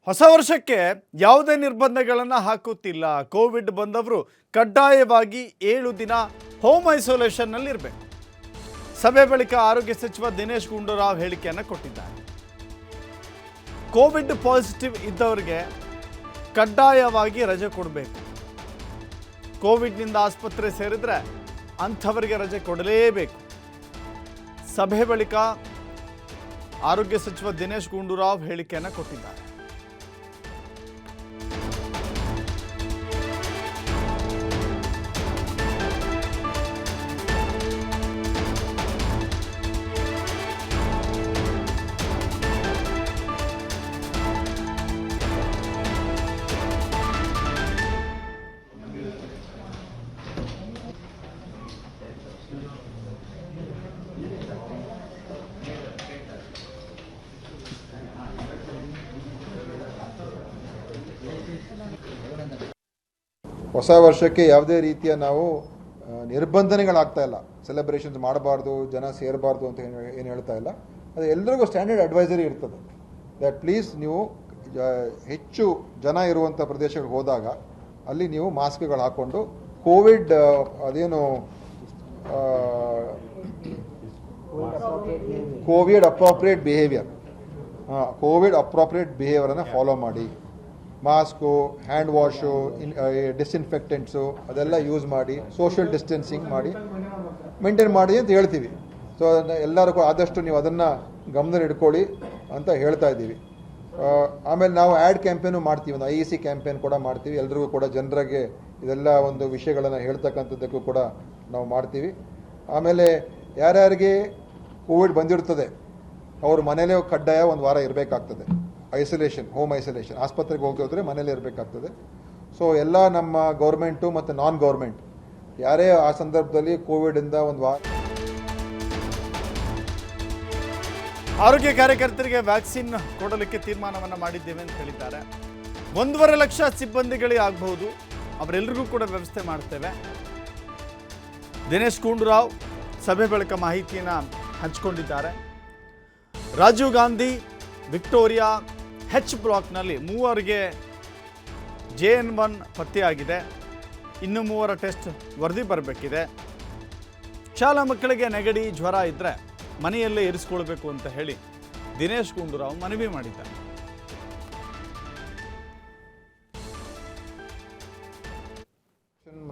ಹೊಸ ವರ್ಷಕ್ಕೆ ಯಾವುದೇ ನಿರ್ಬಂಧಗಳನ್ನು ಹಾಕುತ್ತಿಲ್ಲ. ಕೋವಿಡ್ ಬಂದವರು ಕಡ್ಡಾಯವಾಗಿ 7 ದಿನ ಹೋಮ್ ಐಸೋಲೇಷನ್ನಲ್ಲಿ ಇರಬೇಕು. ಸಭೆ ಬಳಿಕ ಆರೋಗ್ಯ ಸಚಿವ ದಿನೇಶ್ ಗುಂಡೂರಾವ್ ಹೇಳಿಕೆಯನ್ನು ಕೊಟ್ಟಿದ್ದಾರೆ. ಕೋವಿಡ್ ಪಾಸಿಟಿವ್ ಇದ್ದವರಿಗೆ ಕಡ್ಡಾಯವಾಗಿ ರಜೆ ಕೊಡಬೇಕು. ಕೋವಿಡ್ನಿಂದ ಆಸ್ಪತ್ರೆ ಸೇರಿದ್ರೆ ಅಂಥವರಿಗೆ ರಜೆ ಕೊಡಲೇಬೇಕು. ಸಭೆ ಬಳಿಕ ಆರೋಗ್ಯ ಸಚಿವ ದಿನೇಶ್ ಗುಂಡೂರಾವ್ ಹೇಳಿಕೆಯನ್ನು ಕೊಟ್ಟಿದ್ದಾರೆ. ಹೊಸ ವರ್ಷಕ್ಕೆ ಯಾವುದೇ ರೀತಿಯ ನಾವು ನಿರ್ಬಂಧನೆಗಳಾಗ್ತಾ ಇಲ್ಲ. ಸೆಲೆಬ್ರೇಷನ್ಸ್ ಮಾಡಬಾರ್ದು, ಜನ ಸೇರಬಾರ್ದು ಅಂತ ಏನು ಹೇಳ್ತಾ ಇಲ್ಲ. ಅದು ಎಲ್ಲರಿಗೂ ಸ್ಟ್ಯಾಂಡರ್ಡ್ ಅಡ್ವೈಸರಿ ಇರ್ತದೆ ದಟ್ ಪ್ಲೀಸ್ ನೀವು ಹೆಚ್ಚು ಜನ ಇರುವಂಥ ಪ್ರದೇಶಗಳಿಗೆ ಹೋದಾಗ ಅಲ್ಲಿ ನೀವು ಮಾಸ್ಕ್ಗಳು ಹಾಕ್ಕೊಂಡು ಕೋವಿಡ್ ಅದೇನು ಕೋವಿಡ್ ಅಪ್ರಾಪ್ರಿಯೇಟ್ ಬಿಹೇವಿಯರನ್ನು ಫಾಲೋ ಮಾಡಿ. ಮಾಸ್ಕು, ಹ್ಯಾಂಡ್ ವಾಶು, ಡಿಸ್ಇನ್ಫೆಕ್ಟೆಂಟ್ಸು ಅದೆಲ್ಲ ಯೂಸ್ ಮಾಡಿ, ಸೋಷಿಯಲ್ ಡಿಸ್ಟೆನ್ಸಿಂಗ್ ಮಾಡಿ ಮೇಂಟೈನ್ ಮಾಡಿ ಅಂತ ಹೇಳ್ತೀವಿ. ಸೊ ಎಲ್ಲರಿಗೂ ಆದಷ್ಟು ನೀವು ಅದನ್ನು ಗಮನದಲ್ಲಿ ಇಟ್ಕೊಳ್ಳಿ ಅಂತ ಹೇಳ್ತಾ ಇದ್ದೀವಿ. ಆಮೇಲೆ ನಾವು ಆ್ಯಡ್ ಕ್ಯಾಂಪೇನು ಮಾಡ್ತೀವಿ, ಒಂದು IEC ಕ್ಯಾಂಪೇನ್ ಕೂಡ ಮಾಡ್ತೀವಿ. ಎಲ್ರಿಗೂ ಕೂಡ ಜನರಿಗೆ ಇದೆಲ್ಲ ಒಂದು ವಿಷಯಗಳನ್ನು ಹೇಳ್ತಕ್ಕಂಥದ್ದಕ್ಕೂ ಕೂಡ ನಾವು ಮಾಡ್ತೀವಿ. ಆಮೇಲೆ ಯಾರ್ಯಾರಿಗೆ ಕೋವಿಡ್ ಬಂದಿರ್ತದೆ ಅವರು ಮನೇಲೇ ಕಡ್ಡಾಯ ಒಂದು ವಾರ ಇರಬೇಕಾಗ್ತದೆ. ಐಸೋಲೇಷನ್, ಹೋಮ್ ಐಸೋಲೇಷನ್, ಆಸ್ಪತ್ರೆಗೆ ಹೋಗೋದ್ರೆ ಮನೇಲಿ ಇರಬೇಕಾಗ್ತದೆ. ಸೊ ಎಲ್ಲ ನಮ್ಮ ಗೌರ್ಮೆಂಟು ಮತ್ತು ನಾನ್ ಗೌರ್ಮೆಂಟ್ ಯಾರೇ ಆ ಸಂದರ್ಭದಲ್ಲಿ ಕೋವಿಡಿಂದ ಒಂದು ವಾರ. ಆರೋಗ್ಯ ಕಾರ್ಯಕರ್ತರಿಗೆ ವ್ಯಾಕ್ಸಿನ್ ಕೊಡಲಿಕ್ಕೆ ತೀರ್ಮಾನವನ್ನು ಮಾಡಿದ್ದೇವೆ ಅಂತ ಹೇಳಿದ್ದಾರೆ. 1.5 ಲಕ್ಷ ಸಿಬ್ಬಂದಿಗಳೇ ಆಗಬಹುದು, ಅವರೆಲ್ಲರಿಗೂ ಕೂಡ ವ್ಯವಸ್ಥೆ ಮಾಡ್ತೇವೆ. ದಿನೇಶ್ ಗುಂಡೂರಾವ್ ಸಭೆ ಬಳಿಕ ಮಾಹಿತಿಯನ್ನು ಹಂಚಿಕೊಂಡಿದ್ದಾರೆ. ರಾಜೀವ್ ಗಾಂಧಿ, ವಿಕ್ಟೋರಿಯಾ, H ಬ್ಲಾಕ್ನಲ್ಲಿ 3 JN1 ಪತ್ತೆಯಾಗಿದೆ. ಇನ್ನು 3 ಟೆಸ್ಟ್ ವರದಿ ಬರಬೇಕಿದೆ. ಶಾಲಾ ಮಕ್ಕಳಿಗೆ ನೆಗಡಿ, ಜ್ವರ ಇದ್ದರೆ ಮನೆಯಲ್ಲೇ ಇರಿಸ್ಕೊಳ್ಬೇಕು ಅಂತ ಹೇಳಿ ದಿನೇಶ್ ಗುಂಡೂರಾವ್ ಮನವಿ ಮಾಡಿದ್ದಾರೆ.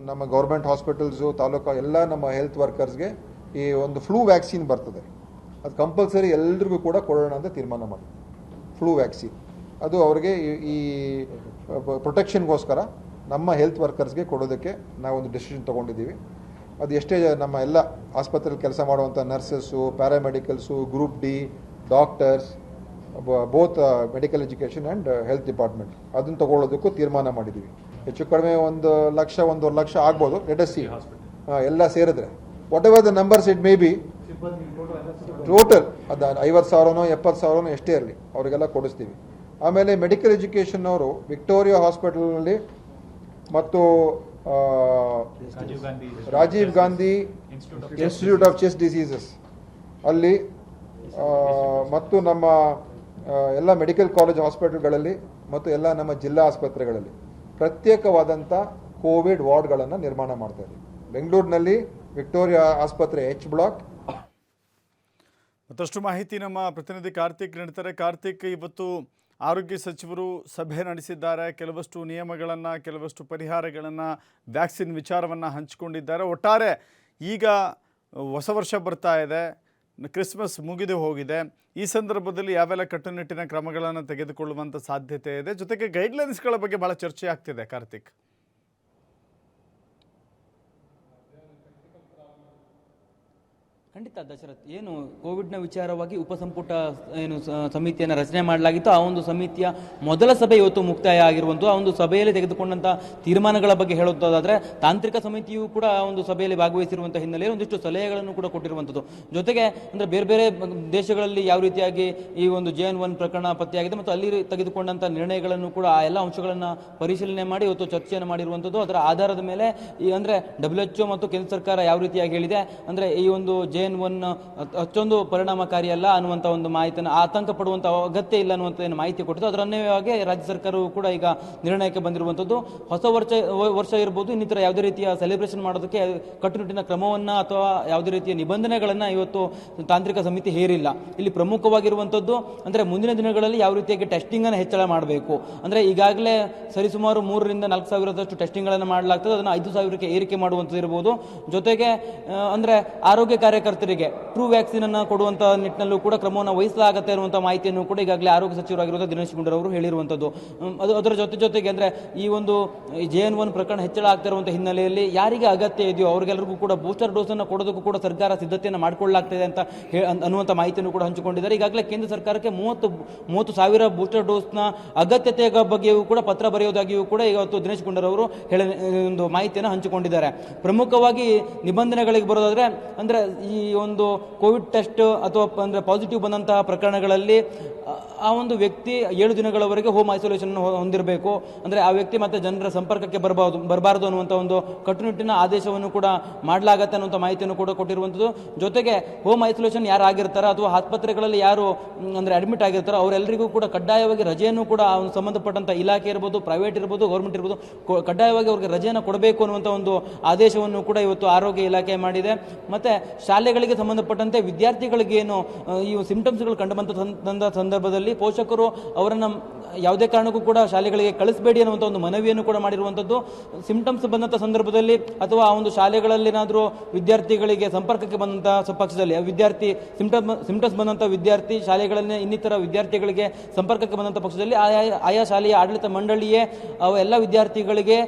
ನಮ್ಮ ಗೌರ್ಮೆಂಟ್ ಹಾಸ್ಪಿಟಲ್ಸು, ತಾಲೂಕು ಎಲ್ಲ ನಮ್ಮ ಹೆಲ್ತ್ ವರ್ಕರ್ಸ್ಗೆ ಈ ಒಂದು ಫ್ಲೂ ವ್ಯಾಕ್ಸಿನ್ ಬರ್ತದೆ. ಅದು ಕಂಪಲ್ಸರಿ ಎಲ್ರಿಗೂ ಕೂಡ ಕೊಡೋಣ ಅಂತ ತೀರ್ಮಾನ ಮಾಡಿ. ಫ್ಲೂ ವ್ಯಾಕ್ಸಿನ್ ಅದು ಅವ್ರಿಗೆ ಈ ಪ್ರೊಟೆಕ್ಷನ್ಗೋಸ್ಕರ ನಮ್ಮ ಹೆಲ್ತ್ ವರ್ಕರ್ಸ್ಗೆ ಕೊಡೋದಕ್ಕೆ ನಾವೊಂದು ಡಿಸಿಷನ್ ತೊಗೊಂಡಿದ್ದೀವಿ. ಅದು ಎಷ್ಟೇ ನಮ್ಮ ಎಲ್ಲ ಆಸ್ಪತ್ರೆಯಲ್ಲಿ ಕೆಲಸ ಮಾಡುವಂಥ nurses, paramedicals, group D, doctors, both medical education and health department ಅದನ್ನು ತೊಗೊಳ್ಳೋದಕ್ಕೂ ತೀರ್ಮಾನ ಮಾಡಿದ್ದೀವಿ. ಹೆಚ್ಚು ಕಡಿಮೆ 1 ಲಕ್ಷ 1.5 ಲಕ್ಷ ಆಗ್ಬೋದು. ಲೆಟ್ ಅಸ್ ಸಿ ಎಲ್ಲ ಸೇರಿದ್ರೆ whatever the numbers it may be, total ಅದು 50,000ನೋ 70,000ನೋ ಎಷ್ಟೇ ಇರಲಿ ಅವರಿಗೆಲ್ಲ ಕೊಡಿಸ್ತೀವಿ. ಆಮೇಲೆ ಮೆಡಿಕಲ್ ಎಜುಕೇಷನ್ ಅವರು ವಿಕ್ಟೋರಿಯಾ ಹಾಸ್ಪಿಟಲ್ನಲ್ಲಿ ಮತ್ತು Rajiv Gandhi institute of chest diseases ಅಲ್ಲಿ ಮತ್ತು ನಮ್ಮ ಎಲ್ಲ ಮೆಡಿಕಲ್ ಕಾಲೇಜ್ ಹಾಸ್ಪಿಟಲ್ಗಳಲ್ಲಿ ಮತ್ತು ಎಲ್ಲ ನಮ್ಮ ಜಿಲ್ಲಾ ಆಸ್ಪತ್ರೆಗಳಲ್ಲಿ ಪ್ರತ್ಯೇಕವಾದಂಥ ಕೋವಿಡ್ ವಾರ್ಡ್ಗಳನ್ನು ನಿರ್ಮಾಣ ಮಾಡ್ತಾ ಇದ್ದೀವಿ. ಬೆಂಗಳೂರಿನಲ್ಲಿ ವಿಕ್ಟೋರಿಯಾ ಆಸ್ಪತ್ರೆ H ಬ್ಲಾಕ್. ಮತ್ತಷ್ಟು ಮಾಹಿತಿ ನಮ್ಮ ಪ್ರತಿನಿಧಿ ಕಾರ್ತಿಕ್ ನೀಡ್ತಾರೆ. ಕಾರ್ತಿಕ್, ಇವತ್ತು ಆರೋಗ್ಯ ಸಚಿವರು ಸಭೆ ನಡೆಸಿದ್ದಾರೆ. ಕೆಲವಷ್ಟು ನಿಯಮಗಳನ್ನು, ಕೆಲವಷ್ಟು ಪರಿಹಾರಗಳನ್ನು, ವ್ಯಾಕ್ಸಿನ್ ವಿಚಾರವನ್ನು ಹಂಚಿಕೊಂಡಿದ್ದಾರೆ. ಒಟ್ಟಾರೆ ಈಗ ಹೊಸ ವರ್ಷ ಬರ್ತಾ ಇದೆ, ಕ್ರಿಸ್ಮಸ್ ಮುಗಿದು ಹೋಗಿದೆ. ಈ ಸಂದರ್ಭದಲ್ಲಿ ಯಾವೆಲ್ಲ ಕಟ್ಟುನಿಟ್ಟಿನ ಕ್ರಮಗಳನ್ನು ತೆಗೆದುಕೊಳ್ಳುವಂಥ ಸಾಧ್ಯತೆ ಇದೆ, ಜೊತೆಗೆ ಗೈಡ್ಲೈನ್ಸ್ಗಳ ಬಗ್ಗೆ ಭಾಳ ಚರ್ಚೆ ಆಗ್ತಿದೆ. ಕಾರ್ತಿಕ್, ಖಂಡಿತ ದಶರಥ್, ಏನು ಕೋವಿಡ್ನ ವಿಚಾರವಾಗಿ ಉಪಸಂಪುಟ ಏನು ಸಮಿತಿಯನ್ನು ರಚನೆ ಮಾಡಲಾಗಿತ್ತು, ಆ ಒಂದು ಸಮಿತಿಯ ಮೊದಲ ಸಭೆ ಇವತ್ತು ಮುಕ್ತಾಯ ಆಗಿರುವಂಥ ಆ ಒಂದು ಸಭೆಯಲ್ಲಿ ತೆಗೆದುಕೊಂಡಂಥ ತೀರ್ಮಾನಗಳ ಬಗ್ಗೆ ಹೇಳುವುದಾದರೆ ತಾಂತ್ರಿಕ ಸಮಿತಿಯು ಕೂಡ ಆ ಒಂದು ಸಭೆಯಲ್ಲಿ ಭಾಗವಹಿಸಿರುವಂಥ ಹಿನ್ನೆಲೆಯಲ್ಲಿ ಒಂದಿಷ್ಟು ಸಲಹೆಗಳನ್ನು ಕೂಡ ಕೊಟ್ಟಿರುವಂಥದ್ದು. ಜೊತೆಗೆ ಅಂದರೆ ಬೇರೆ ಬೇರೆ ದೇಶಗಳಲ್ಲಿ ಯಾವ ರೀತಿಯಾಗಿ ಈ ಒಂದು JN1 ಪ್ರಕರಣ ಪತ್ತೆಯಾಗಿದೆ ಮತ್ತು ಅಲ್ಲಿ ತೆಗೆದುಕೊಂಡಂಥ ನಿರ್ಣಯಗಳನ್ನು ಕೂಡ ಆ ಎಲ್ಲ ಅಂಶಗಳನ್ನು ಪರಿಶೀಲನೆ ಮಾಡಿ ಇವತ್ತು ಚರ್ಚೆಯನ್ನು ಮಾಡಿರುವಂಥದ್ದು. ಅದರ ಆಧಾರದ ಮೇಲೆ ಈ ಅಂದರೆ WHO ಮತ್ತು ಕೇಂದ್ರ ಸರ್ಕಾರ ಯಾವ ರೀತಿಯಾಗಿ ಹೇಳಿದೆ ಅಂದರೆ ಈ ಒಂದು JN1 ಅಷ್ಟೊಂದು ಪರಿಣಾಮಕಾರಿ ಅಲ್ಲ ಅನ್ನುವಂಥ ಒಂದು ಮಾಹಿತಿಯನ್ನು ಆತಂಕ ಪಡುವಂಥ ಅಗತ್ಯ ಇಲ್ಲ ಅನ್ನುವಂಥ ಏನು ಮಾಹಿತಿ ಕೊಟ್ಟಿದ್ದು ಅದರ ಅನ್ವಯವಾಗಿ ರಾಜ್ಯ ಸರ್ಕಾರವು ಕೂಡ ಈಗ ನಿರ್ಣಯಕ್ಕೆ ಬಂದಿರುವಂಥದ್ದು. ಹೊಸ ವರ್ಷ ಇರ್ಬೋದು, ಇನ್ನಿತರ ಯಾವುದೇ ರೀತಿಯ ಸೆಲೆಬ್ರೇಷನ್ ಮಾಡೋದಕ್ಕೆ ಕಟ್ಟುನಿಟ್ಟಿನ ಕ್ರಮವನ್ನು ಅಥವಾ ಯಾವುದೇ ರೀತಿಯ ನಿಬಂಧನೆಗಳನ್ನು ಇವತ್ತು ತಾಂತ್ರಿಕ ಸಮಿತಿ ಹೇರಿಲ್ಲ. ಇಲ್ಲಿ ಪ್ರಮುಖವಾಗಿರುವಂಥದ್ದು ಅಂದರೆ ಮುಂದಿನ ದಿನಗಳಲ್ಲಿ ಯಾವ ರೀತಿಯಾಗಿ ಟೆಸ್ಟಿಂಗನ್ನು ಹೆಚ್ಚಳ ಮಾಡಬೇಕು. ಅಂದರೆ ಈಗಾಗಲೇ ಸರಿಸುಮಾರು 3,000 ರಿಂದ 4,000 ಟೆಸ್ಟಿಂಗ್ಗಳನ್ನು ಮಾಡಲಾಗ್ತದೆ, ಅದನ್ನು 5,000ಕ್ಕೆ ಏರಿಕೆ ಮಾಡುವಂಥದ್ದು ಇರ್ಬೋದು. ಜೊತೆಗೆ ಅಂದರೆ ಆರೋಗ್ಯ ಕಾರ್ಯಕರ್ತರಿಗೆ ಟ್ರೂ ವ್ಯಾಕ್ಸಿನ್ ಅನ್ನು ಕೊಡುವಂಥ ನಿಟ್ಟಿನಲ್ಲೂ ಕೂಡ ಕ್ರಮವನ್ನು ವಹಿಸಲಾಗುತ್ತೆ ಅನ್ನುವಂಥ ಮಾಹಿತಿಯನ್ನು ಕೂಡ ಈಗಾಗಲೇ ಆರೋಗ್ಯ ಸಚಿವರಾಗಿರುವಂಥ ದಿನೇಶ್ ಗುಂಡೂರಾವ್ ಅವರು ಹೇಳಿರುವಂಥದ್ದು. ಅದರ ಜೊತೆಗೆ ಅಂದರೆ ಈ ಒಂದು JN1 ಪ್ರಕರಣ ಹೆಚ್ಚಳ ಆಗ್ತಿರುವಂಥ ಹಿನ್ನೆಲೆಯಲ್ಲಿ ಯಾರಿಗೆ ಅಗತ್ಯ ಇದೆಯೋ ಅವರಿಗೆಲ್ಲರಿಗೂ ಕೂಡ ಬೂಸ್ಟರ್ ಡೋಸನ್ನು ಕೊಡೋದಕ್ಕೂ ಕೂಡ ಸರ್ಕಾರ ಸಿದ್ಧತೆಯನ್ನು ಮಾಡಿಕೊಳ್ಳಲಾಗ್ತದೆ ಅಂತ ಅನ್ನುವಂಥ ಮಾಹಿತಿಯನ್ನು ಕೂಡ ಹಂಚಿಕೊಂಡಿದ್ದಾರೆ. ಈಗಾಗಲೇ ಕೇಂದ್ರ ಸರ್ಕಾರಕ್ಕೆ 30,000 ಬೂಸ್ಟರ್ ಡೋಸ್ನ ಅಗತ್ಯತೆಯ ಬಗ್ಗೆಯೂ ಕೂಡ ಪತ್ರ ಬರೆಯೋದಾಗಿಯೂ ಕೂಡ ಇವತ್ತು ದಿನೇಶ್ ಗುಂಡೂರಾವ್ ಅವರು ಒಂದು ಮಾಹಿತಿಯನ್ನು ಹಂಚಿಕೊಂಡಿದ್ದಾರೆ. ಪ್ರಮುಖವಾಗಿ ನಿಬಂಧನೆಗಳಿಗೆ ಬರೋದಾದ್ರೆ ಅಂದರೆ ಈ ಒಂದು ಕೋವಿಡ್ ಟೆಸ್ಟ್ ಅಥವಾ ಅಂದರೆ ಪಾಸಿಟಿವ್ ಬಂದಂತಹ ಪ್ರಕರಣಗಳಲ್ಲಿ ಆ ಒಂದು ವ್ಯಕ್ತಿ 7 ದಿನಗಳವರೆಗೆ ಹೋಮ್ ಐಸೋಲೇಷನ್ ಹೊಂದಿರಬೇಕು. ಅಂದರೆ ಆ ವ್ಯಕ್ತಿ ಮತ್ತೆ ಜನರ ಸಂಪರ್ಕಕ್ಕೆ ಬರಬಾರದು ಅನ್ನುವಂಥ ಒಂದು ಕಟ್ಟುನಿಟ್ಟಿನ ಆದೇಶವನ್ನು ಕೂಡ ಮಾಡಲಾಗತ್ತೆ ಅನ್ನುವಂಥ ಮಾಹಿತಿಯನ್ನು ಕೂಡ ಕೊಟ್ಟಿರುವಂಥದ್ದು. ಜೊತೆಗೆ ಹೋಮ್ ಐಸೋಲೇಷನ್ ಯಾರು ಆಗಿರ್ತಾರೋ ಅಥವಾ ಆಸ್ಪತ್ರೆಗಳಲ್ಲಿ ಯಾರು ಅಂದರೆ ಅಡ್ಮಿಟ್ ಆಗಿರ್ತಾರೋ ಅವರೆಲ್ಲರಿಗೂ ಕೂಡ ಕಡ್ಡಾಯವಾಗಿ ರಜೆಯನ್ನು ಕೂಡ ಸಂಬಂಧಪಟ್ಟಂಥ ಇಲಾಖೆ ಇರ್ಬೋದು, ಪ್ರೈವೇಟ್ ಇರ್ಬೋದು, ಗೌರ್ಮೆಂಟ್ ಇರ್ಬೋದು, ಕಡ್ಡಾಯವಾಗಿ ಅವ್ರಿಗೆ ರಜೆಯನ್ನು ಕೊಡಬೇಕು ಅನ್ನುವಂಥ ಒಂದು ಆದೇಶವನ್ನು ಕೂಡ ಇವತ್ತು ಆರೋಗ್ಯ ಇಲಾಖೆ ಮಾಡಿದೆ. ಮತ್ತು ಶಾಲೆಗಳಿಗೆ ಸಂಬಂಧಪಟ್ಟಂತೆ ವಿದ್ಯಾರ್ಥಿಗಳಿಗೆ ಏನು ಈ ಸಿಂಪ್ಟಮ್ಸ್ಗಳು ಕಂಡುಬಂದ ಸಂದರ್ಭದಲ್ಲಿ ಪೋಷಕರು ಅವರನ್ನು ಯಾವುದೇ ಕಾರಣಕ್ಕೂ ಕೂಡ ಶಾಲೆಗಳಿಗೆ ಕಳಿಸಬೇಡಿ ಅನ್ನುವಂಥ ಒಂದು ಮನವಿಯನ್ನು ಕೂಡ ಮಾಡಿರುವಂಥದ್ದು. ಸಿಂಪ್ಟಮ್ಸ್ ಬಂದಂಥ ಸಂದರ್ಭದಲ್ಲಿ ಅಥವಾ ಆ ಒಂದು ಶಾಲೆಗಳಲ್ಲೇನಾದರೂ ವಿದ್ಯಾರ್ಥಿಗಳಿಗೆ ಸಂಪರ್ಕಕ್ಕೆ ಬಂದಂಥ ಪಕ್ಷದಲ್ಲಿ ವಿದ್ಯಾರ್ಥಿ ಸಿಂಪ್ಟಮ್ಸ್ ಬಂದಂಥ ವಿದ್ಯಾರ್ಥಿ ಶಾಲೆಗಳಲ್ಲಿ ಇನ್ನಿತರ ವಿದ್ಯಾರ್ಥಿಗಳಿಗೆ ಸಂಪರ್ಕಕ್ಕೆ ಬಂದಂಥ ಪಕ್ಷದಲ್ಲಿ ಆಯಾ ಶಾಲೆಯ ಆಡಳಿತ ಮಂಡಳಿಯೇ ಎಲ್ಲ ವಿದ್ಯಾರ್ಥಿಗಳಿಗೆ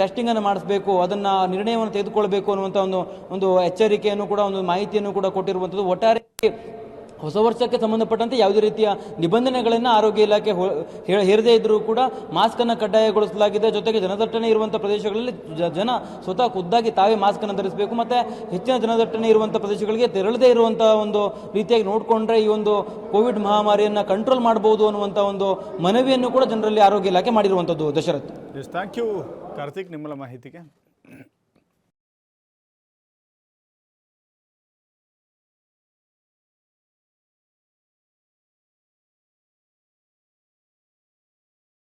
ಟೆಸ್ಟಿಂಗನ್ನು ಮಾಡಿಸಬೇಕು, ಅದನ್ನು ನಿರ್ಣಯವನ್ನು ತೆಗೆದುಕೊಳ್ಬೇಕು ಅನ್ನುವಂಥ ಒಂದು ಎಚ್ಚರಿಕೆಯನ್ನು ಕೂಡ ಒಂದು ಮಾಹಿತಿಯನ್ನು ಕೂಡ ಕೊಟ್ಟಿರುವಂಥದ್ದು. ಒಟ್ಟಾರೆ ಹೊಸ ವರ್ಷಕ್ಕೆ ಸಂಬಂಧಪಟ್ಟಂತೆ ಯಾವುದೇ ರೀತಿಯ ನಿಬಂಧನೆಗಳನ್ನು ಆರೋಗ್ಯ ಇಲಾಖೆ ಹೇರದೇ ಇದ್ದರೂ ಕೂಡ ಮಾಸ್ಕನ್ನು ಕಡ್ಡಾಯಗೊಳಿಸಲಾಗಿದೆ. ಜೊತೆಗೆ ಜನದಟ್ಟಣೆ ಇರುವಂಥ ಪ್ರದೇಶಗಳಲ್ಲಿ ಜನ ಸ್ವತಃ ಖುದ್ದಾಗಿ ತಾವೇ ಮಾಸ್ಕನ್ನು ಧರಿಸಬೇಕು. ಮತ್ತು ಹೆಚ್ಚಿನ ಜನದಟ್ಟಣೆ ಇರುವಂಥ ಪ್ರದೇಶಗಳಿಗೆ ತೆರಳದೇ ಇರುವಂಥ ಒಂದು ರೀತಿಯಾಗಿ ನೋಡಿಕೊಂಡ್ರೆ ಈ ಒಂದು ಕೋವಿಡ್ ಮಹಾಮಾರಿಯನ್ನು ಕಂಟ್ರೋಲ್ ಮಾಡಬಹುದು ಅನ್ನುವಂಥ ಒಂದು ಮನವಿಯನ್ನು ಕೂಡ ಜನರಲ್ಲಿ ಆರೋಗ್ಯ ಇಲಾಖೆ ಮಾಡಿರುವಂಥದ್ದು. ದಶರಥ್, ಥ್ಯಾಂಕ್ ಯು ಕಾರ್ತಿಕ್ ನಿಮ್ಮಲ್ಲ ಮಾಹಿತಿಗೆ.